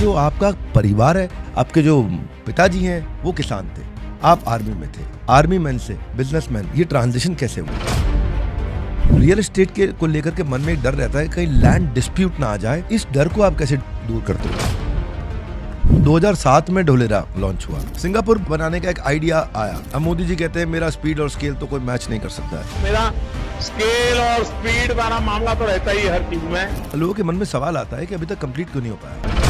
जो आपका परिवार है, आपके जो पिताजी हैं वो किसान थे, आप आर्मी में थे, आर्मी मैन से बिजनेसमैन, ये ट्रांजिशन कैसे हुआ? रियल एस्टेट के को लेकर के मन में एक डर रहता है कहीं लैंड डिस्प्यूट ना आ जाए, इस डर को आप कैसे दूर करते हो? 2007 में ढोलेरा लॉन्च हुआ, सिंगापुर बनाने का एक आइडिया आया। अब मोदी जी कहते हैं मेरा स्पीड और स्केल तो कोई मैच नहीं कर सकता है। मेरा स्केल और स्पीड वाला मामला तो रहता ही हर चीज में। लोगों के मन में सवाल आता है कि अभी तक कंप्लीट क्यों नहीं हो पाया।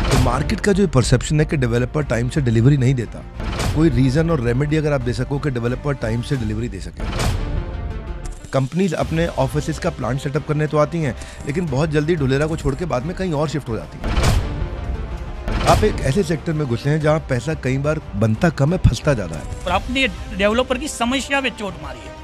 तो मार्केट का जो परसेप्शन है कि डेवलपर टाइम से डिलीवरी नहीं देता, कोई रीजन और रेमेडी अगर आप दे सको कि डेवलपर टाइम से डिलीवरी दे सके। कंपनीज अपने ऑफिसेज का प्लांट सेटअप करने तो आती हैं, लेकिन बहुत जल्दी ढोलेरा को छोड़ के बाद में कहीं और शिफ्ट हो जाती हैं। आप एक ऐसे सेक्टर में घुसे हैं जहां पैसा कई बार बनता कम है, फंसता ज्यादा है। और अपने डेवलपर की समस्या पे चोट मारी है।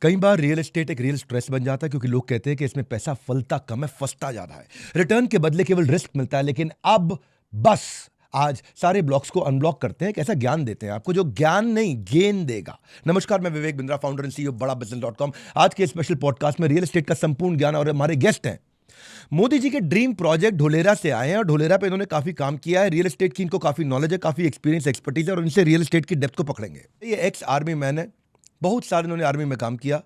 कई बार रियल एस्टेट एक रियल स्ट्रेस बन जाता है, क्योंकि लोग कहते हैं कि इसमें पैसा फलता कम है, फंसता ज्यादा है, रिटर्न के बदले केवल रिस्क मिलता है। लेकिन अब बस आज सारे ब्लॉक्स को अनब्लॉक करते हैं, एक ऐसा ज्ञान देते हैं आपको जो ज्ञान नहीं गेन देगा। नमस्कार, मैं Vivek Bindra, founder and CEO badabusiness.com। आज के स्पेशल पॉडकास्ट में रियल एस्टेट का संपूर्ण ज्ञान, और हमारे गेस्ट हैं मोदी जी के ड्रीम प्रोजेक्ट ढोलेरा से आए हैं, और ढोलेरा पे इन्होंने काफी काम किया है। रियल एस्टेट की इनको काफी नॉलेज है, काफी एक्सपीरियंस, एक्सपर्टीज है, और इनसे रियल एस्टेट की डेप्थ को पकड़ेंगे। ये एक्स आर्मी मैन है, बहुत साल इन्होंने आर्मी में काम किया,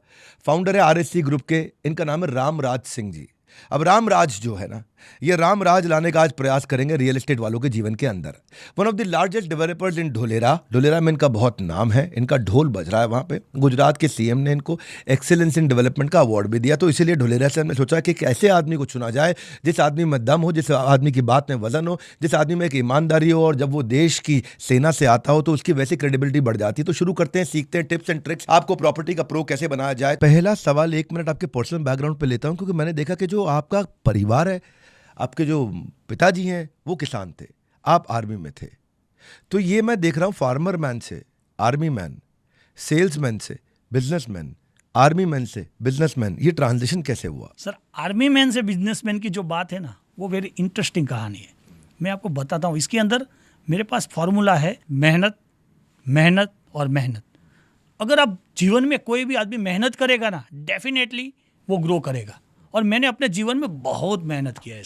फाउंडर है आरएससी ग्रुप के। इनका नाम है रामराज सिंह जी। अब रामराज जो है ना, ये रामराज लाने का आज प्रयास करेंगे रियल एस्टेट वालों के जीवन के अंदर। One of the largest developers in Dholera में इनका बहुत नाम है, इनका ढोल बज रहा है वहाँ पे। गुजरात के सीएम ने इनको एक्सीलेंस इन डेवलपमेंट का अवार्ड भी दिया। तो इसीलिए ढोलेरा से हमने सोचा कि एक ऐसे आदमी को चुना जाए जिस आदमी में दम हो, जिस आदमी की बात में वजन हो, जिस आदमी में एक ईमानदारी हो, और जब वो देश की सेना से आता हो तो उसकी वैसी क्रेडिबिलिटी बढ़ जाती है। तो शुरू करते हैं, सीखते हैं टिप्स एंड ट्रिक्स, आपको प्रॉपर्टी का प्रो कैसे बनाया जाए। पहला सवाल 1 मिनट आपके पर्सनल बैकग्राउंड पे लेता हूँ, क्योंकि मैंने देखा कि जो आपका परिवार है, आपके जो पिताजी हैं वो किसान थे, आप आर्मी में थे। तो ये मैं देख रहा हूँ फार्मर मैन से आर्मी मैन, सेल्समैन से बिजनेसमैन, आर्मी मैन से बिजनेसमैन, ये ट्रांजिशन कैसे हुआ? सर, आर्मी मैन से बिजनेसमैन की जो बात है ना, वो वेरी इंटरेस्टिंग कहानी है। मैं आपको बताता हूँ। इसके अंदर मेरे पास फॉर्मूला है, मेहनत, मेहनत और मेहनत। अगर आप जीवन में कोई भी आदमी मेहनत करेगा ना, डेफिनेटली वो ग्रो करेगा। और मैंने अपने जीवन में बहुत मेहनत किया है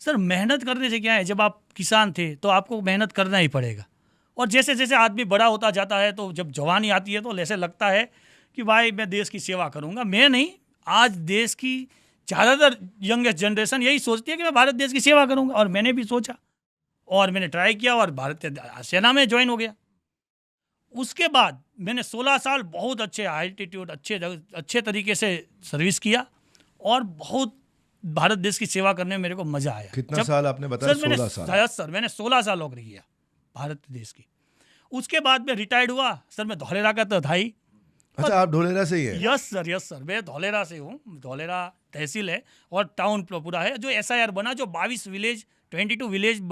सर। मेहनत करने से क्या है, जब आप किसान थे तो आपको मेहनत करना ही पड़ेगा। और जैसे जैसे आदमी बड़ा होता जाता है, तो जब जवानी आती है तो ऐसे लगता है कि भाई मैं देश की सेवा करूंगा। मैं नहीं, आज देश की ज़्यादातर यंगेस्ट जनरेशन यही सोचती है कि मैं भारत देश की सेवा करूंगा। और मैंने भी सोचा और मैंने ट्राई किया और भारतीय सेना में ज्वाइन हो गया। उसके बाद मैंने 16 साल बहुत अच्छे एल्टीट्यूड, अच्छे तरीके से सर्विस किया, और बहुत भारत देश की सेवा करने में मेरे को मजा आया। कितना साल आपने बताया? 16 साल। सर, मैंने 16 साल नौकरी किया भारत देश की। उसके बाद मैं रिटायर्ड हुआ सर। मैं धौलेरा का तो था ही। अच्छा, आप ढोलेरा से ही है? यस सर, मैं धौलेरा से हूँ। धौलेरा तहसील है और टाउन पूरा है। जो SIR बना, जो 22 विलेज 22 विलेज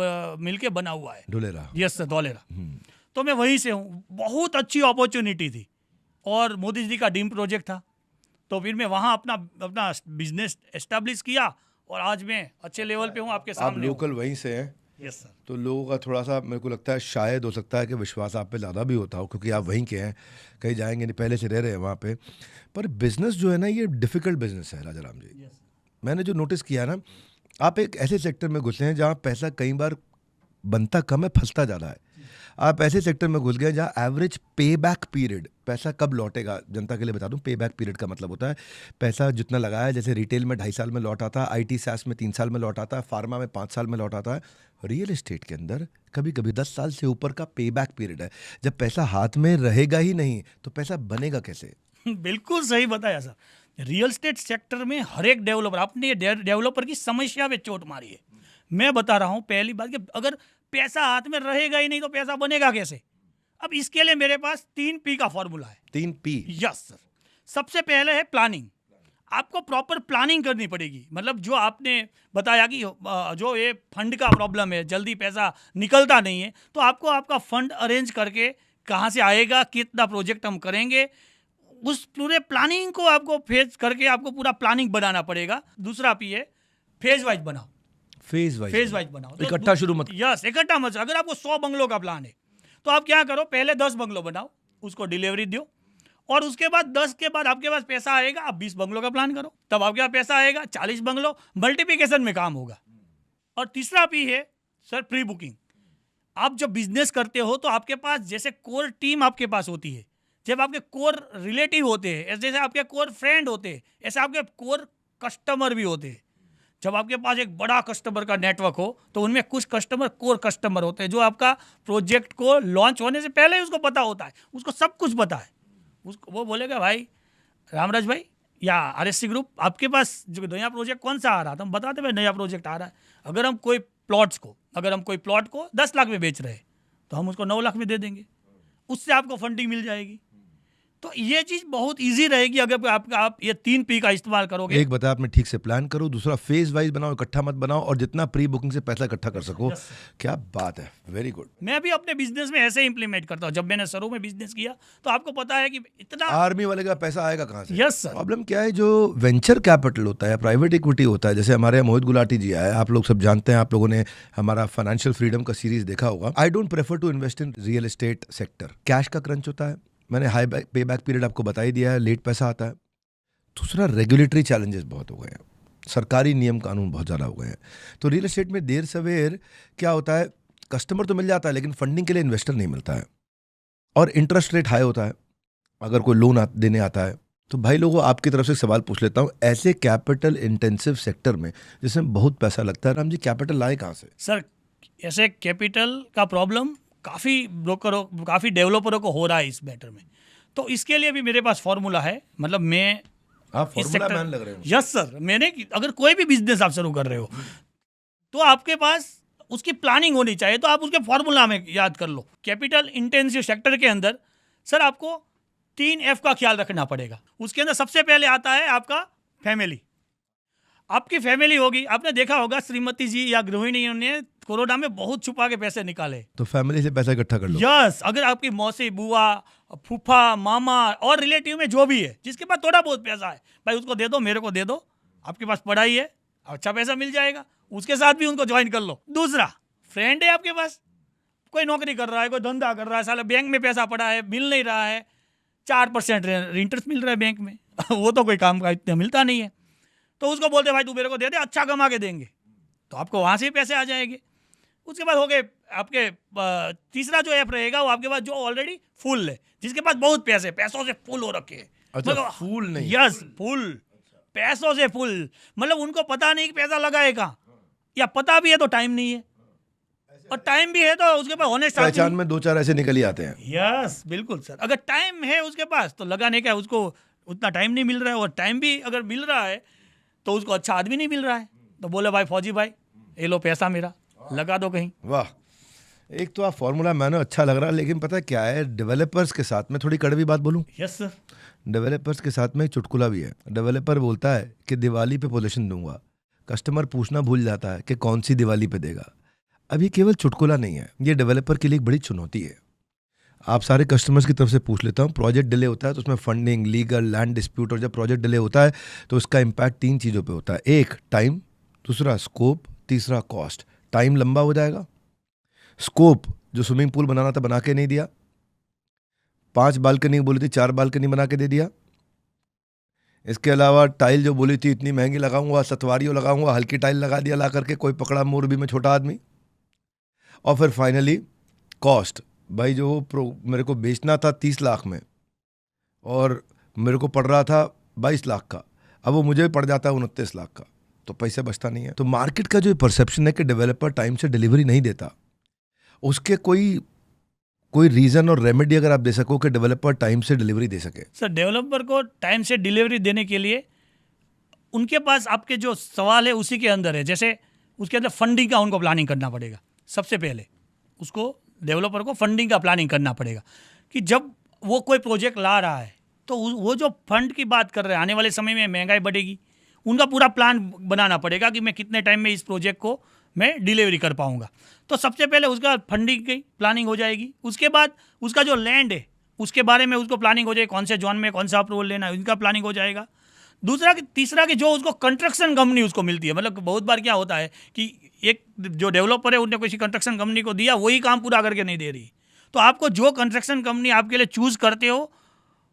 मिलके बना हुआ है ढोलेरा। Yes sir, Dholera. तो मैं वहीं से हूँ। बहुत अच्छी अपॉर्चुनिटी थी, और मोदी जी का ड्रीम प्रोजेक्ट था। तो फिर मैं वहाँ अपना बिजनेस एस्टेब्लिश किया, और आज मैं अच्छे लेवल पे हूँ, आपके सामने। आप लोकल वहीं से हैं? Yes sir. तो लोगों का थोड़ा सा मेरे को लगता है, शायद हो सकता है कि विश्वास आप पे ज़्यादा भी होता हो, क्योंकि आप वहीं के हैं, कहीं जाएंगे नहीं, पहले से रह रहे हैं वहाँ पे। पर बिजनेस जो है ना, ये डिफ़िकल्ट बिजनेस है राजा राम जी। मैंने जो नोटिस किया ना, आप एक ऐसे सेक्टर में घुसे हैं जहाँ पैसा कई बार बनता कम है, फंसता ज़्यादा है। आप ऐसे सेक्टर में घुस गए जहाँ एवरेज पे बैक पीरियड, पैसा कब लौटेगा, जनता के लिए बता दूं, पे बैक पीरियड का मतलब होता है पैसा जितना लगाया है। जैसे रिटेल में 2.5 साल में लौट आता है, IT SaaS में 3 साल में लौट आता है, फार्मा में 5 साल में लौट आता है। रियल एस्टेट के अंदर कभी कभी 10 साल से ऊपर का पे बैक पीरियड है। जब पैसा हाथ में रहेगा ही नहीं तो पैसा बनेगा कैसे? बिल्कुल सही बताया सर। रियल एस्टेट सेक्टर में हर एक डेवलपर, अपने डेवलपर की समस्या पे चोट मारी है। मैं बता रहा हूँ, पहली बात कि अगर पैसा हाथ में रहेगा ही नहीं तो पैसा बनेगा कैसे? अब इसके लिए मेरे पास 3P का फॉर्मूला है। 3P? Yes sir. सबसे पहले है प्लानिंग। आपको प्रॉपर प्लानिंग करनी पड़ेगी। मतलब जो आपने बताया कि जो ये फंड का प्रॉब्लम है, जल्दी पैसा निकलता नहीं है, तो आपको आपका फंड अरेंज करके कहाँ से आएगा, कितना प्रोजेक्ट हम करेंगे, उस पूरे प्लानिंग को आपको फेज करके आपको पूरा प्लानिंग बनाना पड़ेगा। दूसरा P है फेज वाइज बनाओ। फेज वाइज बनाओ, इकट्ठा शुरू मत। यस, इकट्ठा मत। अगर आपको 100 बंगलों का प्लान है तो आप क्या करो, पहले 10 बंगलों बनाओ, उसको डिलीवरी दो, और उसके बाद 10 के बाद आपके पास पैसा आएगा, आप 20 बंगलों का प्लान करो, तब आपके पास पैसा आएगा 40 बंगलों, मल्टीप्लिकेशन में काम होगा। और तीसरा पी है सर प्री बुकिंग। आप जब बिजनेस करते हो तो आपके पास जैसे कोर टीम आपके पास होती है, जब आपके कोर रिलेटिव होते हैं, जैसे आपके कोर फ्रेंड होते हैं, ऐसे आपके कोर कस्टमर भी होते हैं। जब आपके पास एक बड़ा कस्टमर का नेटवर्क हो तो उनमें कुछ कस्टमर कोर कस्टमर होते हैं जो आपका प्रोजेक्ट को लॉन्च होने से पहले ही उसको पता होता है, उसको सब कुछ पता है। उसको वो बोलेगा भाई रामराज भाई या RSC ग्रुप आपके पास जो नया प्रोजेक्ट कौन सा आ रहा था, हम बताते भाई नया प्रोजेक्ट आ रहा है। अगर हम कोई प्लॉट को 10 लाख में बेच रहे हैं तो हम उसको 9 लाख में दे देंगे, उससे आपको फंडिंग मिल जाएगी। तो ये चीज़ बहुत इजी रहेगी अगर आप ये 3 P का इस्तेमाल करोगे। एक बता आपने ठीक से प्लान करो, दूसरा फेज वाइज बनाओ, इकट्ठा मत बनाओ, और जितना प्री बुकिंग से पैसा इकट्ठा कर सको। क्या बात है, वेरी गुड। मैं भी अपने बिजनेस में ऐसे इंप्लीमेंट करता हूँ। जब मैंने शुरू में बिजनेस किया तो आपको पता है कि इतना आर्मी वाले का पैसा आएगा कहाँ से? Yes sir. प्रॉब्लम क्या है, जो वेंचर कैपिटल होता है, प्राइवेट इक्विटी होता है, जैसे हमारे मोहित गुलाटी जी आए, आप लोग सब जानते हैं, आप लोगों ने हमारा फाइनेंशियल फ्रीडम का सीरीज देखा होगा। I don't prefer to invest in real estate sector. Cash का क्रंच होता है, मैंने हाई पे बैक पीरियड आपको बता ही दिया है, लेट पैसा आता है। दूसरा रेगुलेटरी चैलेंजेस बहुत हो गए हैं, सरकारी नियम कानून बहुत ज़्यादा हो गए हैं। तो रियल एस्टेट में देर सवेर क्या होता है, कस्टमर तो मिल जाता है लेकिन फंडिंग के लिए इन्वेस्टर नहीं मिलता है, और इंटरेस्ट रेट हाई होता है अगर कोई लोन देने आता है। तो भाई लोगों, आपकी तरफ से सवाल पूछ लेता हूँ, ऐसे कैपिटल इंटेंसिव सेक्टर में जिसमें बहुत पैसा लगता है, राम जी कैपिटल लाए कहाँ से? सर ऐसे कैपिटल का प्रॉब्लम काफ़ी डेवलपरों को हो रहा है इस मैटर में। तो इसके लिए भी मेरे पास फॉर्मूला है। मतलब मैं आप फॉर्मूला मैन लग रहे हो। Yes sir. मैंने अगर कोई भी बिजनेस आप शुरू कर रहे हो तो आपके पास उसकी प्लानिंग होनी चाहिए, तो आप उसके फॉर्मूला में याद कर लो। कैपिटल इंटेंसिव सेक्टर के अंदर सर आपको 3 F का ख्याल रखना पड़ेगा। उसके अंदर सबसे पहले आता है आपका फैमिली। आपकी फैमिली होगी, आपने देखा होगा श्रीमती जी या गृहिणियों ने कोरोना में बहुत छुपा के पैसे निकाले। तो फैमिली से पैसा इकट्ठा कर लो। यस। अगर आपकी मौसी, बुआ, फूफा, मामा और रिलेटिव में जो भी है जिसके पास थोड़ा बहुत पैसा है, भाई उसको दे दो, मेरे को दे दो, आपके पास पढ़ाई है, अच्छा पैसा मिल जाएगा, उसके साथ भी उनको ज्वाइन कर लो। दूसरा, फ्रेंड है आपके पास, कोई नौकरी कर रहा है, कोई धंधा कर रहा है, साला बैंक में पैसा पड़ा है, मिल नहीं रहा है, 4% इंटरेस्ट मिल रहा है बैंक में वो तो कोई काम का इतना मिलता नहीं है, तो उसको बोलते भाई तू मेरे को दे दे, अच्छा कमा के देंगे, तो आपको वहाँ से ही पैसे आ जाएंगे। उसके बाद हो गए आपके तीसरा जो ऐप रहेगा वो आपके पास जो ऑलरेडी फुल है, जिसके पास बहुत पैसे, पैसों से फुल हो रखे हैं। अच्छा, फुल नहीं? यस, फुल, पैसों से फुल। मतलब उनको पता नहीं कि पैसा लगाए कहाँ, या पता भी है तो टाइम नहीं है, और टाइम भी है तो उसके पास ऑनेस्ट पहचान में 2-4 ऐसे निकल ही आते हैं। यस बिल्कुल सर। अगर टाइम है उसके पास तो लगाने का उसको उतना टाइम नहीं मिल रहा है, और टाइम भी अगर मिल रहा है तो उसको अच्छा आदमी नहीं मिल रहा है, तो बोले भाई फौजी भाई ये लो पैसा मेरा, लगा दो कहीं। वाह, एक तो आप फॉर्मूला मैंने अच्छा लग रहा है, लेकिन पता है क्या है, डेवलपर्स के साथ में थोड़ी कड़वी बात बोलूं। Yes sir. डेवलपर्स के साथ में एक चुटकुला भी है। डेवलपर बोलता है कि दिवाली पे पोजीशन दूंगा, कस्टमर पूछना भूल जाता है कि कौन सी दिवाली पे देगा। अब ये केवल चुटकुला नहीं है, ये डेवलपर के लिए एक बड़ी चुनौती है। आप सारे कस्टमर्स की तरफ से पूछ लेता हूँ, प्रोजेक्ट डिले होता है तो उसमें फंडिंग, लीगल, लैंड डिस्प्यूट, और जब प्रोजेक्ट डिले होता है तो उसका इम्पैक्ट 3 चीज़ों पे होता है। एक, टाइम, दूसरा स्कोप, तीसरा कॉस्ट। टाइम लंबा हो जाएगा, स्कोप जो स्विमिंग पूल बनाना था बना के नहीं दिया, 5 बालकनी बोली थी 4 बालकनी बना के दे दिया, इसके अलावा टाइल जो बोली थी इतनी महंगी लगाऊंगा, सतवारियों लगाऊंगा, हल्की टाइल लगा दिया ला करके, कोई पकड़ा मोरबी में छोटा आदमी। और फिर फाइनली कॉस्ट, भाई जो मेरे को बेचना था 30 लाख में और मेरे को पड़ रहा था 22 लाख का, अब वो मुझे पड़ जाता है 29 लाख का, तो पैसे बचता नहीं है। तो मार्केट का जो परसेप्शन है कि डेवलपर टाइम से डिलीवरी नहीं देता, उसके कोई रीजन और रेमेडी अगर आप दे सको कि डेवलपर टाइम से डिलीवरी दे सके। सर डेवलपर को टाइम से डिलीवरी देने के लिए उनके पास आपके जो सवाल है उसी के अंदर है। जैसे उसके अंदर फंडिंग का उनको प्लानिंग करना पड़ेगा। सबसे पहले उसको डेवलपर को फंडिंग का प्लानिंग करना पड़ेगा कि जब वो कोई प्रोजेक्ट ला रहा है तो वो जो फंड की बात कर रहे हैं, आने वाले समय में महंगाई बढ़ेगी, उनका पूरा प्लान बनाना पड़ेगा कि मैं कितने टाइम में इस प्रोजेक्ट को मैं डिलीवरी कर पाऊंगा। तो सबसे पहले उसका फंडिंग की प्लानिंग हो जाएगी। उसके बाद उसका जो लैंड है उसके बारे में उसको प्लानिंग हो जाएगी, कौन से जोन में कौन सा अप्रूवल लेना है, उनका प्लानिंग हो जाएगा। तीसरा कि जो उसको कंस्ट्रक्शन कंपनी उसको मिलती है, मतलब बहुत बार क्या होता है कि एक जो डेवलपर है उन्होंने किसी कंस्ट्रक्शन कंपनी को दिया, वही काम पूरा करके नहीं दे रही, तो आपको जो कंस्ट्रक्शन कंपनी आपके लिए चूज़ करते हो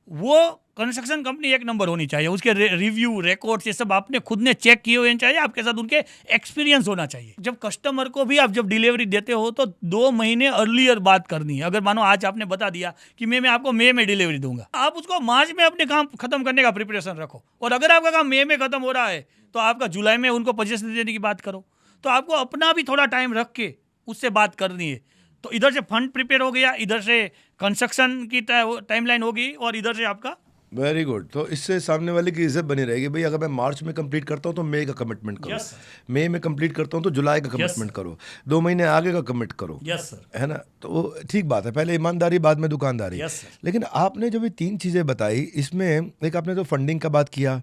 वो कंस्ट्रक्शन कंपनी एक नंबर होनी चाहिए, उसके रिव्यू रिकॉर्ड्स ये सब आपने खुद ने चेक किए हुए चाहिए, आपके साथ उनके एक्सपीरियंस होना चाहिए। जब कस्टमर को भी आप जब डिलीवरी देते हो तो 2 महीने अर्लियर बात करनी है। अगर मानो आज आपने बता दिया कि मैं आपको मई में डिलीवरी दूंगा, आप उसको मार्च में अपने काम खत्म करने का प्रिपरेशन रखो। और अगर आपका काम मई में खत्म हो रहा है तो आपका जुलाई में उनको पोजीशन देने की बात करो। तो आपको अपना भी थोड़ा टाइम रख के उससे बात करनी है। तो इधर से फंड प्रिपेयर हो गया, इधर से कंस्ट्रक्शन की टाइमलाइन होगी और इधर से आपका वेरी गुड। तो इससे सामने वाले की इज्जत बनी रहेगी, भाई अगर मैं मार्च में कंप्लीट करता हूँ तो मई का कमिटमेंट करो, Yes, मई में कंप्लीट करता हूँ तो जुलाई का कमिटमेंट करो, 2 महीने आगे का कमिट करो। यस सर, है ना? तो वो ठीक बात है, पहले ईमानदारी बाद में दुकानदारी। Yes, sir. लेकिन आपने जो भी 3 चीज़ें बताई, इसमें एक आपने तो फंडिंग का बात किया,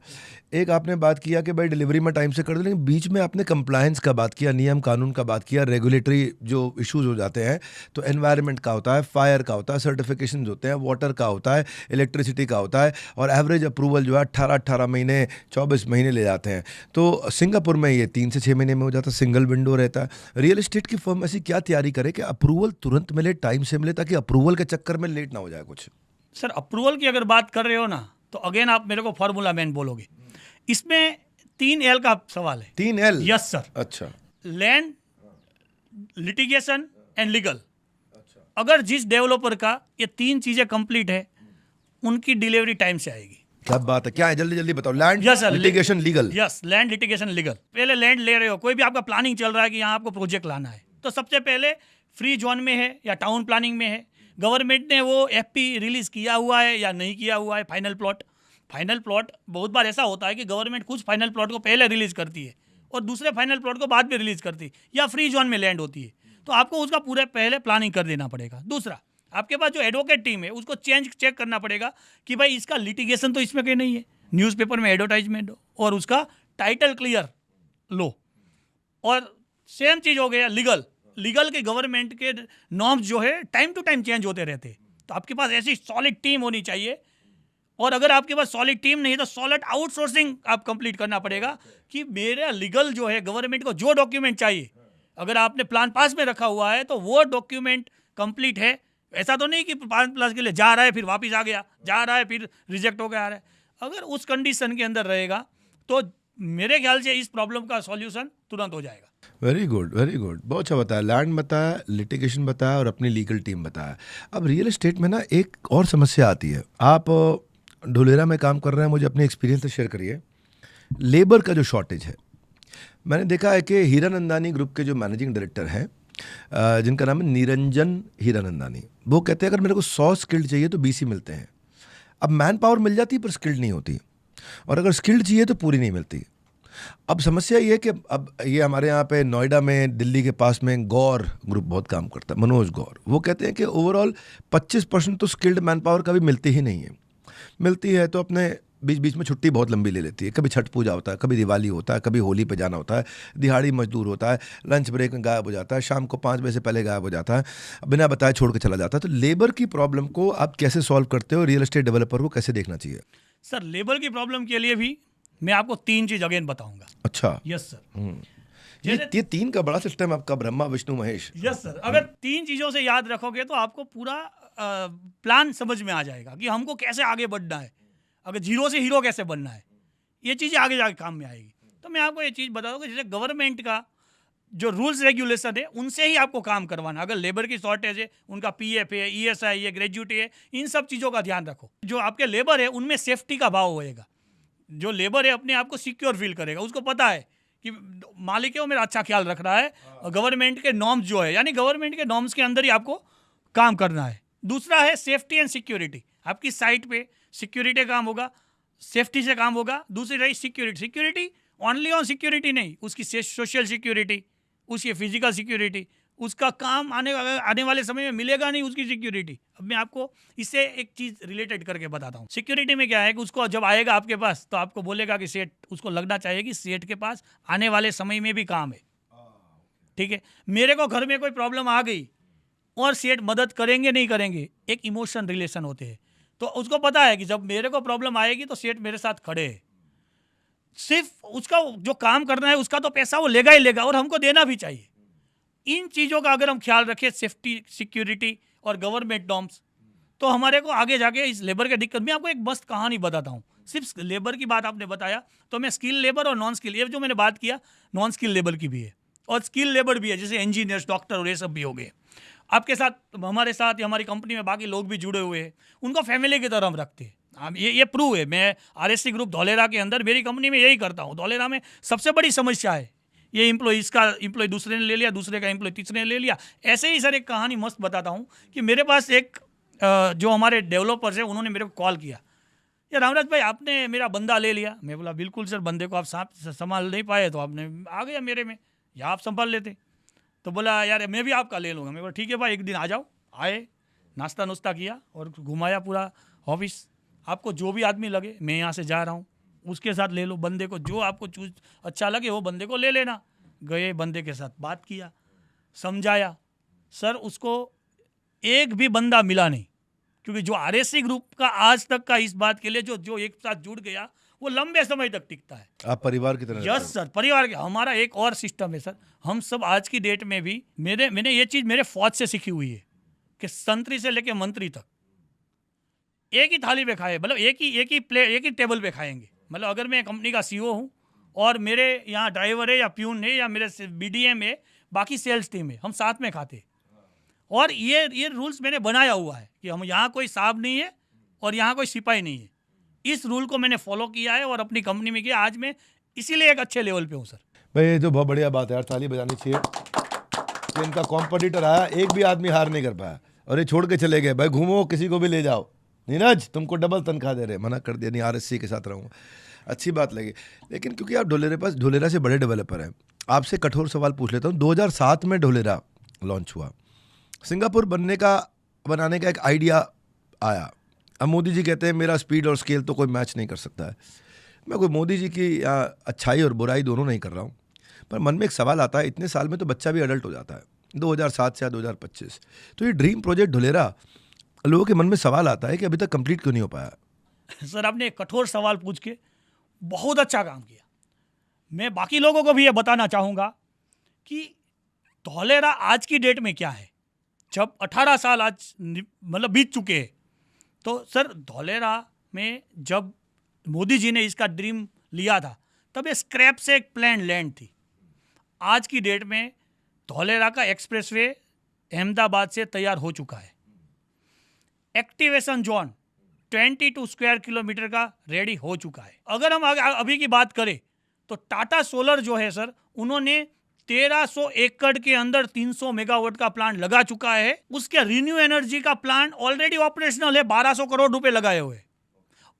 एक आपने बात किया कि भाई डिलीवरी में टाइम से कर दो, लेकिन बीच में आपने कंप्लायंस का बात किया, नियम कानून का बात किया, रेगुलेटरी जो इश्यूज हो जाते हैं, तो एनवायरनमेंट का होता है, फायर का होता है, सर्टिफिकेशन होते हैं, वाटर का होता है, इलेक्ट्रिसिटी का होता है, और एवरेज अप्रूवल जो है 18 महीने 24 महीने ले जाते हैं। तो सिंगापुर में ये 3 से 6 महीने में हो जाता है, सिंगल विंडो रहता है। रियल एस्टेट की फर्म ऐसी क्या तैयारी करे कि अप्रूवल तुरंत मिले, टाइम से मिले, ताकि अप्रूवल के चक्कर में लेट ना हो जाए कुछ? सर अप्रूवल की अगर बात कर रहे हो ना, तो अगेन आप मेरे को फार्मूला मैन बोलोगे। इसमें 3L का सवाल है। 3L? Yes sir. अच्छा। Land, litigation and legal. अगर जिस डेवलपर का ये 3 चीजें कंप्लीट है, उनकी डिलीवरी टाइम से आएगी। क्या बात है, क्या है, जल्दी जल्दी बताओ। Land, Yes, sir. Litigation, legal. Yes, land, litigation, legal. पहले लैंड ले रहे हो, कोई भी आपका प्लानिंग चल रहा है कि यहाँ आपको प्रोजेक्ट लाना है, तो सबसे पहले फ्री जोन में है या टाउन प्लानिंग में है, गवर्नमेंट ने वो FP रिलीज किया हुआ है या नहीं किया हुआ है। फाइनल प्लॉट बहुत बार ऐसा होता है कि गवर्नमेंट कुछ फाइनल प्लॉट को पहले रिलीज करती है और दूसरे फाइनल प्लॉट को बाद में रिलीज करती है, या फ्री जोन में लैंड होती है, तो आपको उसका पूरे पहले प्लानिंग कर देना पड़ेगा। दूसरा, आपके पास जो एडवोकेट टीम है उसको चेक करना पड़ेगा कि भाई इसका लिटिगेशन तो इसमें कहीं नहीं है, न्यूज़पेपर में एडवर्टाइजमेंट हो, और उसका टाइटल क्लियर लो। और सेम चीज़ हो गया लीगल के गवर्नमेंट के नॉर्म्स जो है टाइम टू टाइम चेंज होते रहते हैं, तो आपके पास ऐसी सॉलिड टीम होनी चाहिए। और अगर आपके पास सॉलिड टीम नहीं तो सॉलिड आउटसोर्सिंग आप कंप्लीट करना पड़ेगा कि मेरा लीगल जो है, गवर्नमेंट को जो डॉक्यूमेंट चाहिए, अगर आपने प्लान पास में रखा हुआ है तो वो डॉक्यूमेंट कंप्लीट है। ऐसा तो नहीं कि प्लान पास के लिए जा रहा है फिर वापस आ गया, जा रहा है फिर रिजेक्ट हो गया आ रहा है। अगर उस कंडीशन के अंदर रहेगा तो मेरे ख्याल से इस प्रॉब्लम का सॉल्यूशन तुरंत हो जाएगा। वेरी गुड, वेरी गुड, बहुत अच्छा बताया। लैंड बताया, लिटिगेशन बताया, और अपनी लीगल टीम बताया। अब रियल एस्टेट में ना एक और समस्या आती है। आप ढोलेरा में काम कर रहे हैं, मुझे अपनी एक्सपीरियंस से शेयर करिए। लेबर का जो शॉर्टेज है, मैंने देखा है कि हीरानंदानी ग्रुप के जो मैनेजिंग डायरेक्टर हैं, जिनका नाम है निरंजन हीरानंदानी, वो कहते हैं अगर मेरे को 100 स्किल्ड चाहिए तो 20 ही मिलते हैं। अब मैन पावर मिल जाती है पर स्किल्ड नहीं होती, और अगर स्किल्ड चाहिए तो पूरी नहीं मिलती। अब समस्या ये है कि अब ये हमारे यहाँ पे नोएडा में, दिल्ली के पास में गौर ग्रुप बहुत काम करता है, मनोज गौर, वो कहते हैं कि ओवरऑल 25% तो स्किल्ड मैन पावर का भी मिलती ही नहीं है। मिलती है तो अपने बीच बीच में छुट्टी बहुत लंबी ले लेती है। कभी छठ पूजा होता है, कभी दिवाली होता है, कभी होली पे जाना होता है, दिहाड़ी मजदूर होता है, लंच ब्रेक में गायब हो जाता है, शाम को 5 बजे से पहले गायब हो जाता है, बिना बताए छोड़ के चला जाता है। तो लेबर की प्रॉब्लम को आप कैसे सॉल्व करते हो? रियल एस्टेट डेवलपर को कैसे देखना चाहिए? सर लेबर की प्रॉब्लम के लिए भी मैं आपको 3 चीज़ अगेन बताऊंगा। अच्छा। Yes sir. ये 3 का बड़ा सिस्टम है आपका, ब्रह्मा विष्णु महेश। Yes sir. अगर 3 चीज़ों से याद रखोगे तो आपको पूरा प्लान समझ में आ जाएगा कि हमको कैसे आगे बढ़ना है, अगर जीरो से हीरो कैसे बनना है, ये चीज़ें आगे जाके काम में आएगी। तो मैं आपको ये चीज़ बता दूँ कि जैसे गवर्नमेंट का जो रूल्स रेगुलेशन है उनसे ही आपको काम करवाना। अगर लेबर की शॉर्टेज है, उनका PF है, ESI है, ग्रेजुएटी है, इन सब चीज़ों का ध्यान रखो। जो आपके लेबर है उनमें सेफ्टी का भाव होएगा। जो लेबर है अपने आप को सिक्योर फील करेगा, उसको पता है कि मालिक है वो मेरा अच्छा ख्याल रख रहा है, और गवर्नमेंट के नॉर्म्स जो है, यानी गवर्नमेंट के नॉर्म्स के अंदर ही आपको काम करना है। दूसरा है सेफ्टी एंड सिक्योरिटी। आपकी साइट पे सिक्योरिटी काम होगा, सेफ्टी से काम होगा। दूसरी रही सिक्योरिटी ओनली ऑन सिक्योरिटी नहीं, उसकी सोशल सिक्योरिटी, उसकी फिजिकल सिक्योरिटी, उसका काम आने वाले समय में मिलेगा नहीं उसकी सिक्योरिटी। अब मैं आपको इससे एक चीज़ रिलेटेड करके बताता हूँ। सिक्योरिटी में क्या है कि उसको जब आएगा आपके पास तो आपको बोलेगा कि सेठ, उसको लगना चाहिए कि सेठ के पास आने वाले समय में भी काम है। ठीक है, मेरे को घर में कोई प्रॉब्लम आ गई और सेठ मदद करेंगे नहीं करेंगे, एक इमोशन रिलेशन होते हैं, तो उसको पता है कि जब मेरे को प्रॉब्लम आएगी तो सेठ मेरे साथ खड़े हैं। सिर्फ उसका जो काम करना है उसका तो पैसा वो लेगा ही लेगा, और हमको देना भी चाहिए। इन चीज़ों का अगर हम ख्याल रखें, सेफ्टी, सिक्योरिटी और गवर्नमेंट नॉर्म्स, तो हमारे को आगे जाके इस लेबर के दिक्कत, मैं आपको एक मस्त कहानी बताता हूँ। सिर्फ लेबर की बात आपने बताया तो मैं स्किल लेबर और नॉन स्किल, ये जो मैंने बात किया नॉन स्किल लेबर की भी है और स्किल लेबर भी है, जैसे इंजीनियर्स, डॉक्टर और ये सब भी हो गए। आपके साथ, हमारे साथ या हमारी कंपनी में बाकी लोग भी जुड़े हुए हैं, उनको फैमिली की तरह हम रखते हैं। हम ये प्रूव है। मैं आरएससी ग्रुप धौलेरा के अंदर मेरी कंपनी में यही करता हूँ। धौलेरा में सबसे बड़ी समस्या है ये एम्प्लॉय, इसका एम्प्लॉय दूसरे ने ले लिया, दूसरे का एम्प्लॉय तीसरे ने ले लिया। ऐसे ही सर एक कहानी मस्त बताता हूँ कि मेरे पास एक जो हमारे डेवलपर्स हैं उन्होंने मेरे को कॉल किया, यार रामराज भाई आपने मेरा बंदा ले लिया। मैं बोला बिल्कुल सर, बंदे को आप संभाल नहीं पाए तो आपने आ गया मेरे में, या आप संभाल लेते। तो बोला यार मैं भी आपका ले लूँगा। मैं बोला ठीक है भाई, एक दिन आ जाओ। आए, नाश्ता नुश्ता किया और घुमाया पूरा ऑफिस। आपको जो भी आदमी लगे, मैं यहाँ से जा रहा हूँ, उसके साथ ले लो। बंदे को जो आपको चूज अच्छा लगे वो बंदे को ले लेना। गए, बंदे के साथ बात किया, समझाया। सर उसको एक भी बंदा मिला नहीं, क्योंकि जो आरएससी ग्रुप का आज तक का इस बात के लिए जो एक साथ जुड़ गया वो लंबे समय तक टिकता है। आप परिवार की तरह रहते यस हैं। सर, परिवार के। हमारा एक और सिस्टम है सर, हम सब आज की डेट में भी, मैंने ये चीज़ मेरे फौज से सीखी हुई है कि संतरी से लेके मंत्री तक एक ही थाली पे खाए, मतलब एक ही टेबल पे खाएंगे। मतलब अगर मैं कंपनी का सीईओ हूँ और मेरे यहाँ ड्राइवर है या प्यून है या मेरे बीडीएम है, बाकी सेल्स टीम है, हम साथ में खाते। और ये रूल्स मैंने बनाया हुआ है कि हम यहाँ कोई साहब नहीं है और यहाँ कोई सिपाही नहीं है। इस रूल को मैंने फॉलो किया है और अपनी कंपनी में किया। आज मैं इसीलिए एक अच्छे लेवल पे हूँ सर। भाई ये तो बहुत बढ़िया बात है यार, ताली बजानी चाहिए कि इनका कॉम्पिटिटर आया, एक भी आदमी हार नहीं कर पाया और ये छोड़ के चले गए। भाई घूमो, किसी को भी ले जाओ, नीरज तुमको डबल तनख्वाह दे रहे, मना कर दिया, नहीं आरएससी के साथ रहूँगा। अच्छी बात लगी। लेकिन क्योंकि आप ढोलेरा से बड़े डेवलपर हैं, आपसे कठोर सवाल पूछ लेता हूँ। 2007 में ढोलेरा लॉन्च हुआ, सिंगापुर बनाने का एक आइडिया आया। अब मोदी जी कहते हैं मेरा स्पीड और स्केल तो कोई मैच नहीं कर सकता है। मैं कोई मोदी जी की अच्छाई और बुराई दोनों नहीं कर रहा हूँ, पर मन में एक सवाल आता है, इतने साल में तो बच्चा भी अडल्ट हो जाता है, 2007 से 2025। तो ये ड्रीम प्रोजेक्ट ढोलेरा, लोगों के मन में सवाल आता है कि अभी तक कंप्लीट क्यों नहीं हो पाया। सर आपने एक कठोर सवाल पूछ के बहुत अच्छा काम किया। मैं बाकी लोगों को भी ये बताना चाहूँगा कि धौलेरा आज की डेट में क्या है। जब 18 साल आज मतलब बीत चुके हैं, तो सर धौलेरा में जब मोदी जी ने इसका ड्रीम लिया था तब ये स्क्रैप से एक प्लान लैंड थी। आज की डेट में धौलेरा का एक्सप्रेसवे अहमदाबाद से तैयार हो चुका है। एक्टिवेशन जोन 22 स्क्वायर किलोमीटर का रेडी हो चुका है। अगर हम अभी की बात करें तो टाटा सोलर जो है सर, उन्होंने 1300 एकड़ के अंदर 300 मेगावाट का प्लांट लगा चुका है। उसके रिन्यू एनर्जी का प्लांट ऑलरेडी ऑपरेशनल है, 1200 करोड़ रुपए लगाए हुए।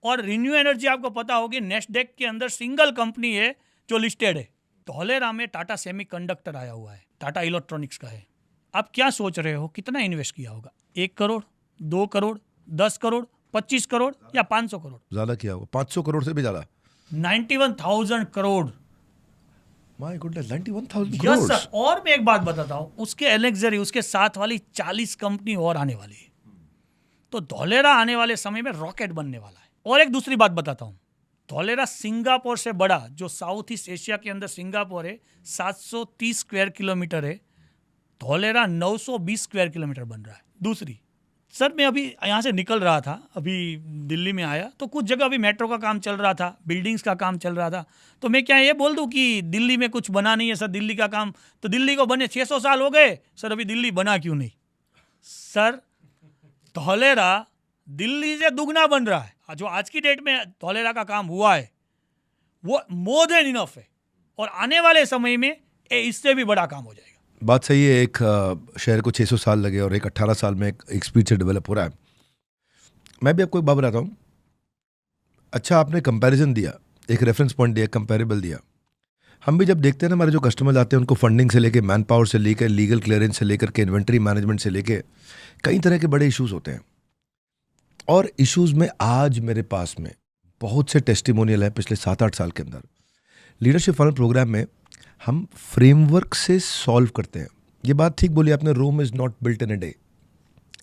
और रिन्यू एनर्जी आपको पता होगी नेस्डेक के अंदर सिंगल कंपनी है जो लिस्टेड है। धौलेरा में टाटा सेमीकंडक्टर आया हुआ है, टाटा इलेक्ट्रॉनिक्स का है। आप क्या सोच रहे हो कितना इन्वेस्ट किया होगा? 1 करोड़, 2 करोड़, 10 करोड़, 25 करोड़ या 500 करोड़? ज़्यादा किया होगा, 500 करोड़ से भी ज़्यादा। 91,000 crore. My goodness, 91,000 yes crore. Sir. और मैं एक बात बताता हूँ, उसके एलेक्जरी, उसके साथ वाली 40 कंपनी और आने वाली है। तो धौलेरा आने वाले समय में रॉकेट बनने वाला है। और एक दूसरी बात बताता हूँ, धौलेरा सिंगापुर से बड़ा, जो साउथ ईस्ट एशिया के अंदर सिंगापुर है 730 स्क्वायर किलोमीटर है, धौलेरा 920 स्क्वायर किलोमीटर बन रहा है। दूसरी सर, मैं अभी यहाँ से निकल रहा था, अभी दिल्ली में आया तो कुछ जगह अभी मेट्रो का काम चल रहा था, बिल्डिंग्स का काम चल रहा था। तो मैं क्या ये बोल दूँ कि दिल्ली में कुछ बना नहीं है सर, दिल्ली का काम तो दिल्ली को बने 600 साल हो गए सर, अभी दिल्ली बना क्यों नहीं? सर धौलेरा दिल्ली से दुगना बन रहा है। जो आज की डेट में धौलेरा का काम हुआ है वो मोर देन इनफ है, और आने वाले समय में इससे भी बड़ा काम हो जाएगा। बात सही है, एक शहर को 600 साल लगे और एक 18 साल में एक स्पीड से डेवलप हो रहा है। मैं भी आपको एक बात बताता हूँ। अच्छा आपने कंपैरिजन दिया, एक रेफरेंस पॉइंट दिया, कंपैरेबल दिया। हम भी जब देखते हैं ना, हमारे जो कस्टमर्स आते हैं उनको फंडिंग से लेके, मैन पावर से लेकर, लीगल क्लियरेंस से लेकर के, इन्वेंट्री मैनेजमेंट से लेके कई तरह के बड़े इश्यूज होते हैं। और इश्यूज में आज मेरे पास में बहुत से टेस्टिमोनियल है पिछले 7-8 साल के अंदर। लीडरशिप फनल प्रोग्राम में हम फ्रेमवर्क से सॉल्व करते हैं। ये बात ठीक बोली आपने, Rome is not built in a day.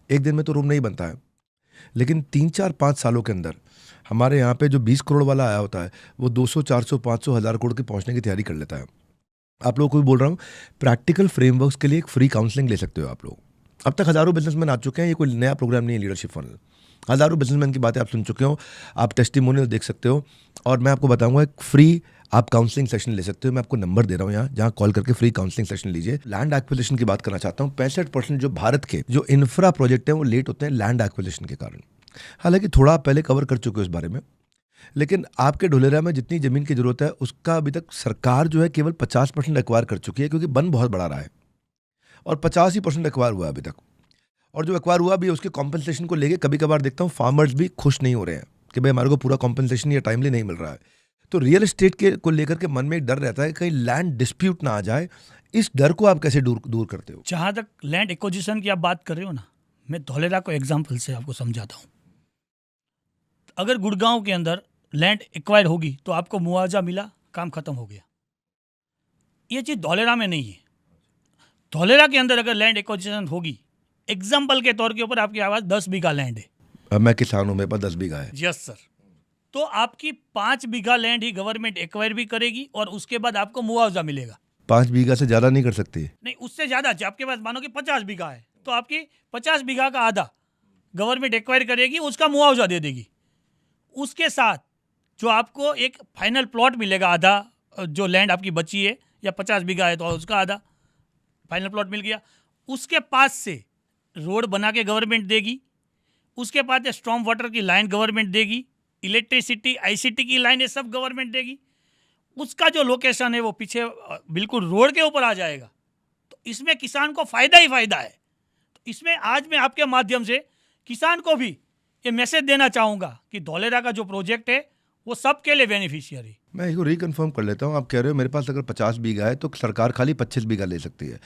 एक दिन में तो रोम नहीं बनता है, लेकिन 3-4-5 सालों के अंदर हमारे यहाँ पे जो 20 करोड़ वाला आया होता है वो 200, 400, 500, 1000 करोड़ के पहुँचने की तैयारी कर लेता है। आप लोगों को भी बोल रहा हूँ, प्रैक्टिकल फ्रेमवर्क्स के लिए एक फ्री काउंसलिंग ले सकते हो आप लोग। अब तक हज़ारों बिजनेसमैन आ चुके हैं, ये कोई नया प्रोग्राम नहीं है लीडरशिप फनल। हज़ारों बिजनेसमैन की बातें आप सुन चुके हो, आप टेस्टिमोनियल देख सकते हो, और मैं आपको बताऊंगा एक फ्री आप काउंसलिंग सेशन ले सकते हो। मैं आपको नंबर दे रहा हूँ यहाँ, जहाँ कॉल करके फ्री काउंसलिंग सेशन लीजिए। लैंड एक्विजिशन की बात करना चाहता हूँ। 65% जो भारत के जो इंफ्रा प्रोजेक्ट हैं वो लेट होते हैं लैंड एक्विजिशन के कारण। हालांकि थोड़ा आप पहले कवर कर चुके हो इस बारे में, लेकिन आपके ढुलेरा में जितनी ज़मीन की ज़रूरत है उसका अभी तक सरकार जो है केवल 50% एक्वायर कर चुकी है, क्योंकि वन बहुत बढ़ा रहा है और 50% एक्वायर हुआ है अभी तक। और जो एक्वायर हुआ भी है उसके कॉम्पनसेशन को लेके कभी कभार देखता हूँ फार्मर्स भी खुश नहीं हो रहे हैं कि भाई हमारे को पूरा कॉम्पनसेशन या टाइमली नहीं मिल रहा है। तो रियल एस्टेट के को लेकर के मन में एक डर रहता है कहीं लैंड डिस्प्यूट ना आ जाए। इस डर को आप कैसे दूर करते हो? जहाँ तक लैंड एक्विजिशन की आप बात कर रहे हो ना, मैं धौलेरा को एग्जाम्पल से आपको समझाता हूँ। अगर गुड़गांव के अंदर लैंड एक्वायर होगी तो आपको मुआवजा मिला, काम खत्म हो गया। ये चीज़ धौलेरा में नहीं है। धौलेरा के अंदर अगर लैंड एक्विजिशन होगी, एग्जाम्पल के तौर के ऊपर आपके पास 10 बीघा लैंड है। अब मैं किसान हूँ, मेरे पास 10 बीघा है। Yes sir. तो आपकी 5 बीघा लैंड ही गवर्नमेंट एक्वायर भी करेगी और उसके बाद आपको मुआवजा मिलेगा। 5 बीघा से ज़्यादा नहीं कर सकती? नहीं, उससे ज़्यादा। आपके पास मानो कि 50 बीघा है तो आपकी 50 बीघा का आधा गवर्नमेंट एक्वायर करेगी, उसका मुआवजा दे देगी। उसके साथ जो आपको एक फाइनल प्लॉट मिलेगा, आधा जो लैंड आपकी बची है या 50 बीघा है तो उसका आधा फाइनल प्लॉट मिल गया। उसके पास से रोड बना के गवर्नमेंट देगी, उसके बाद स्ट्रॉम वाटर की लाइन गवर्नमेंट देगी, इलेक्ट्रिसिटी आईसीटी की लाइन ये सब गवर्नमेंट देगी। उसका जो लोकेशन है वो पीछे बिल्कुल रोड के ऊपर आ जाएगा। तो इसमें किसान को फ़ायदा ही फ़ायदा है। तो इसमें आज मैं आपके माध्यम से किसान को भी ये मैसेज देना चाहूँगा कि धौलेरा का जो प्रोजेक्ट है वो सबके लिए बेनिफिशियरी। मैं इसको रिकन्फर्म कर लेता हूँ। आप कह रहे हो मेरे पास अगर 50 बीघा है तो सरकार खाली 25 बीघा ले सकती है।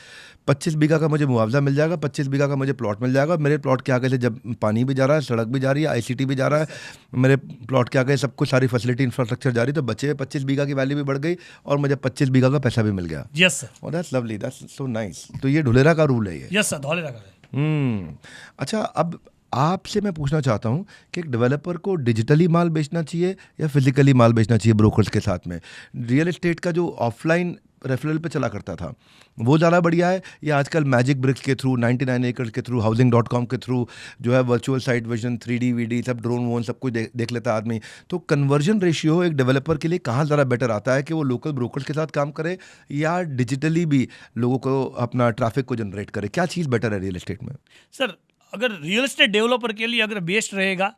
25 बीघा का मुझे मुआवजा मिल जाएगा, 25 बीघा का मुझे प्लॉट मिल जाएगा। मेरे प्लॉट के आगे से जब पानी भी जा रहा है, सड़क भी जा रही है, आईसीटी भी जा रहा है, मेरे प्लॉट के आगे सब कुछ सारी फैसिलिटी इंफ्रास्ट्रक्चर जा रही है, तो बचे 25 बीघा की वैल्यू भी बढ़ गई और मुझे 25 बीघा का पैसा भी मिल गया। Yes sir. और that's lovely, that's so nice. तो ये ढुलेरा का रूल है ये? यस सर, धौलेरा का है। अच्छा, अब आपसे मैं पूछना चाहता हूँ कि एक डेवलपर को डिजिटली माल बेचना चाहिए या फिजिकली माल बेचना चाहिए ब्रोकर्स के साथ में? रियल एस्टेट का जो ऑफलाइन रेफरल पे चला करता था वो ज़्यादा बढ़िया है, या आजकल मैजिक ब्रिक्स के थ्रू, 99 एकर्स के थ्रू, हाउसिंग.com के थ्रू जो है virtual site vision, 3D VD सब, ड्रोन वोन सब कुछ देख लेता है आदमी। तो कन्वर्जन रेशियो एक डेवलपर के लिए कहाँ ज़्यादा बेटर आता है कि वो लोकल ब्रोकर्स के साथ काम करे या डिजिटली भी लोगों को अपना ट्रैफिक को जनरेट करे? क्या चीज़ बेटर है रियल एस्टेट में? सर, अगर रियल एस्टेट डेवलपर के लिए अगर बेस्ट रहेगा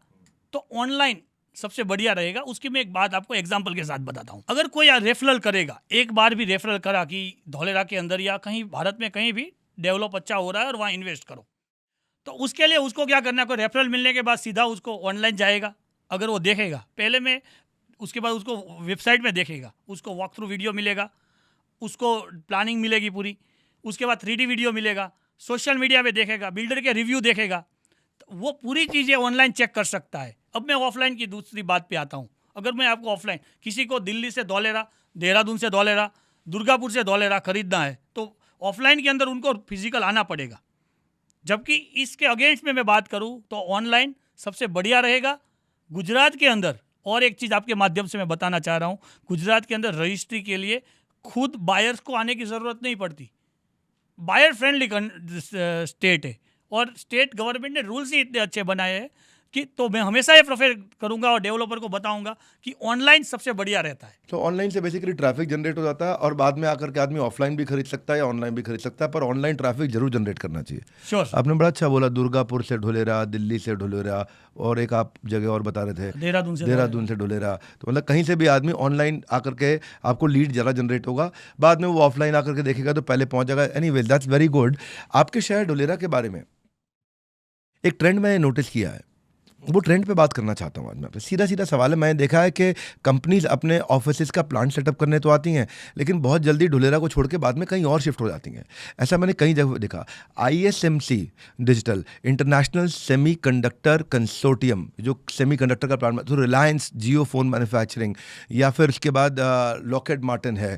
तो ऑनलाइन सबसे बढ़िया रहेगा। उसकी मैं एक बात आपको एग्जांपल के साथ बताता हूँ। अगर कोई रेफरल करेगा, एक बार भी रेफरल करा कि धौलेरा के अंदर या कहीं भारत में कहीं भी डेवलप अच्छा हो रहा है और वहाँ इन्वेस्ट करो, तो उसके लिए उसको क्या करना है, कोई रेफरल मिलने के बाद सीधा उसको ऑनलाइन जाएगा। अगर वो देखेगा पहले में, उसके बाद उसको वेबसाइट में देखेगा, उसको वॉक थ्रू वीडियो मिलेगा, उसको प्लानिंग मिलेगी पूरी, उसके बाद 3D वीडियो मिलेगा, सोशल मीडिया पे देखेगा, बिल्डर के रिव्यू देखेगा, तो वो पूरी चीज़ें ऑनलाइन चेक कर सकता है। अब मैं ऑफलाइन की दूसरी बात पे आता हूँ। अगर मैं आपको ऑफलाइन किसी को दिल्ली से धौलेरा, देहरादून से धौलेरा, दुर्गापुर से धौलेरा खरीदना है तो ऑफलाइन के अंदर उनको फिजिकल आना पड़ेगा। जबकि इसके अगेंस्ट में मैं बात करूँ तो ऑनलाइन सबसे बढ़िया रहेगा। गुजरात के अंदर और एक चीज़ आपके माध्यम से मैं बताना चाह रहा हूँ, गुजरात के अंदर रजिस्ट्री के लिए खुद बायर्स को आने की ज़रूरत नहीं पड़ती। बायर फ्रेंडली स्टेट है और स्टेट गवर्नमेंट ने रूल्स ही इतने अच्छे बनाए हैं कि तो मैं हमेशा ये प्रेफर करूंगा और डेवलपर को बताऊंगा कि ऑनलाइन सबसे बढ़िया रहता है। तो ऑनलाइन से बेसिकली ट्रैफिक जनरेट हो जाता है और बाद में आकर के आदमी ऑफलाइन भी खरीद सकता है या ऑनलाइन भी खरीद सकता है, पर ऑनलाइन ट्रैफिक जरूर जनरेट करना चाहिए। श्योर। आपने बड़ा अच्छा बोला, दुर्गापुर से ढुलेरा, दिल्ली से ढुलेरा, और एक आप जगह और बता रहे थे देहरादून से ढुलेरा। तो मतलब कहीं से भी आदमी ऑनलाइन आकर के आपको लीड ज़्यादा जनरेट होगा, बाद में वो ऑफलाइन आकर के देखेगा तो पहले पहुंच जाएगा। Anyways, that's very good. आपके शहर ढुलेरा के बारे में एक ट्रेंड मैंने नोटिस किया है, वो ट्रेंड पे बात करना चाहता हूँ आज मैं। सीधा सीधा सवाल है, मैंने देखा है कि कंपनीज अपने ऑफिसेज का प्लांट सेटअप करने तो आती हैं लेकिन बहुत जल्दी ढुलेरा को छोड़ के बाद में कहीं और शिफ्ट हो जाती हैं। ऐसा मैंने कई जगह देखा। ISMC digital, international semiconductor consortium, जो सेमीकंडक्टर का प्लांट, तो रिलायंस जियो फोन मैन्युफैक्चरिंग, या फिर उसके बाद लॉकहेड मार्टिन है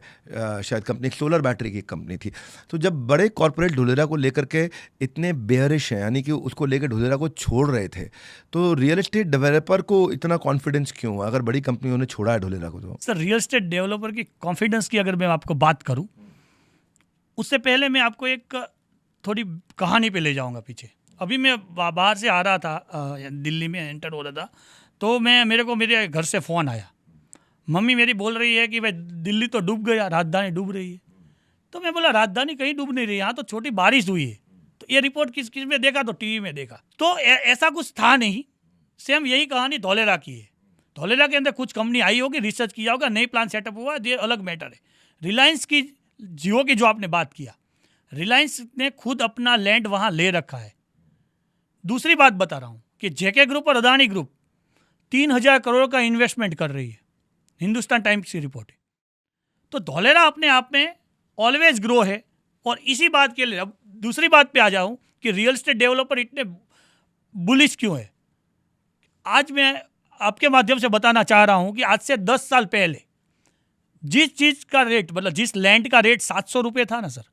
शायद कंपनी, एक सोलर बैटरी की कंपनी थी। तो जब बड़े कॉर्पोरेट ढुलेरा को लेकर के इतने बेयरिश हैं, यानी कि उसको लेकर ढुलेरा को छोड़ रहे थे, तो रियल एस्टेट डेवलपर को इतना कॉन्फिडेंस क्यों, अगर बड़ी कंपनियों ने छोड़ा है ढुलेरा को? तो सर, रियल एस्टेट डेवलपर की कॉन्फिडेंस की अगर मैं आपको बात करूं, उससे पहले मैं आपको एक थोड़ी कहानी पे ले जाऊंगा पीछे। अभी मैं बाहर से आ रहा था, दिल्ली में एंटर हो रहा था, तो मेरे को मेरे घर से फ़ोन आया। मम्मी मेरी बोल रही है कि भाई दिल्ली तो डूब गया, राजधानी डूब रही है। तो मैं बोला राजधानी कहीं डूब नहीं रही, यहाँ तो छोटी बारिश हुई है। तो ये रिपोर्ट किस में देखा? तो टीवी में देखा। तो ऐसा कुछ था नहीं। सेम यही कहानी धौलेरा की है। धौलेरा के अंदर कुछ कंपनी आई होगी, रिसर्च किया होगा, नई प्लान सेटअप हुआ, ये अलग मैटर है। रिलायंस की, जियो की जो आपने बात किया, रिलायंस ने खुद अपना लैंड वहाँ ले रखा है। दूसरी बात बता रहा हूँ कि जेके ग्रुप और अदानी ग्रुप 3000 करोड़ का इन्वेस्टमेंट कर रही है, हिंदुस्तान टाइम्स की रिपोर्ट है। तो धौलेरा अपने आप में ऑलवेज ग्रो है। और इसी बात के लिए अब दूसरी बात पे आ जाऊँ कि रियल एस्टेट डेवलपर इतने बुलिश क्यों है। आज मैं आपके माध्यम से बताना चाह रहा हूँ कि आज से 10 साल पहले जिस चीज़ का रेट, मतलब जिस लैंड का रेट 700 रुपये था ना सर,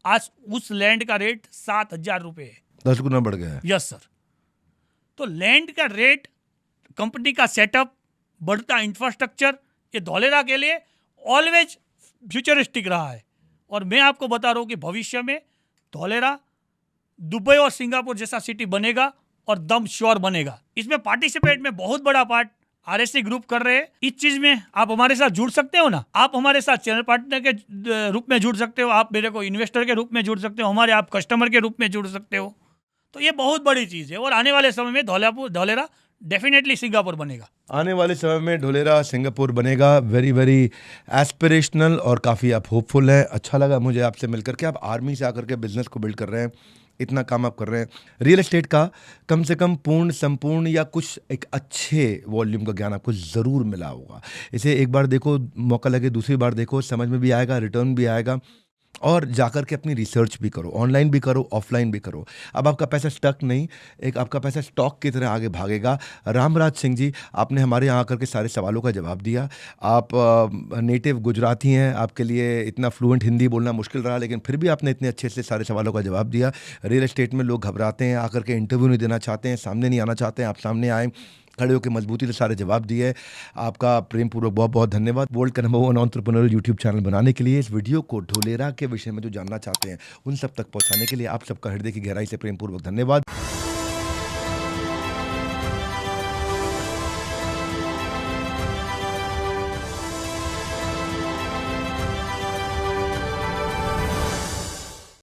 आज उस लैंड का रेट 7000 रुपये है। 10 गुना बढ़ गया है। Yes sir. तो लैंड का रेट, कंपनी का सेटअप, बढ़ता इंफ्रास्ट्रक्चर, ये धौलेरा के लिए ऑलवेज फ्यूचरिस्टिक रहा है। और मैं आपको बता रहा हूँ कि भविष्य में धौलेरा दुबई और सिंगापुर जैसा सिटी बनेगा और दम श्योर बनेगा। इसमें पार्टिसिपेट में बहुत बड़ा पार्ट आरएससी ग्रुप कर रहे हैं। इस चीज में आप हमारे साथ जुड़ सकते हो ना। आप हमारे साथ चैनल पार्टनर के रूप में जुड़ सकते हो, आप मेरे को इन्वेस्टर के रूप में जुड़ सकते हो, हमारे आप कस्टमर के रूप में जुड़ सकते हो। तो ये बहुत बड़ी चीज़ है। और आने वाले समय में धौलेरा डेफिनेटली सिंगापुर बनेगा। आने वाले समय में धौलेरा सिंगापुर बनेगा। वेरी वेरी एस्पिरेशनल और काफ़ी आप होपफुल हैं। अच्छा लगा मुझे आपसे मिलकर के। आप आर्मी से आकर के बिजनेस को बिल्ड कर रहे हैं, इतना काम आप कर रहे हैं। रियल एस्टेट का कम से कम पूर्ण, संपूर्ण या कुछ एक अच्छे वॉल्यूम का ज्ञान आपको ज़रूर मिला होगा। इसे एक बार देखो, मौका लगे दूसरी बार देखो, समझ में भी आएगा, रिटर्न भी आएगा। और जाकर के अपनी रिसर्च भी करो, ऑनलाइन भी करो, ऑफलाइन भी करो। अब आपका पैसा स्टक नहीं, एक आपका पैसा स्टॉक की तरह आगे भागेगा। रामराज सिंह जी, आपने हमारे यहाँ आकर के सारे सवालों का जवाब दिया। आप नेटिव गुजराती हैं, आपके लिए इतना फ्लुएंट हिंदी बोलना मुश्किल रहा, लेकिन फिर भी आपने इतने अच्छे से सारे सवालों का जवाब दिया। रियल एस्टेट में लोग घबराते हैं, आकर के इंटरव्यू नहीं देना चाहते हैं, सामने नहीं आना चाहते हैं। आप सामने आए, खड़े होकर मजबूती से सारे जवाब दिए। आपका प्रेम पूर्वक बहुत बहुत धन्यवाद। वर्ल्ड का नंबर 1 एंटरप्रेन्योरियल यूट्यूब चैनल बनाने के लिए, इस वीडियो को धौलेरा के विषय में जो जानना चाहते हैं उन सब तक पहुंचाने के लिए आप सबका हृदय की गहराई से प्रेम पूर्वक धन्यवाद।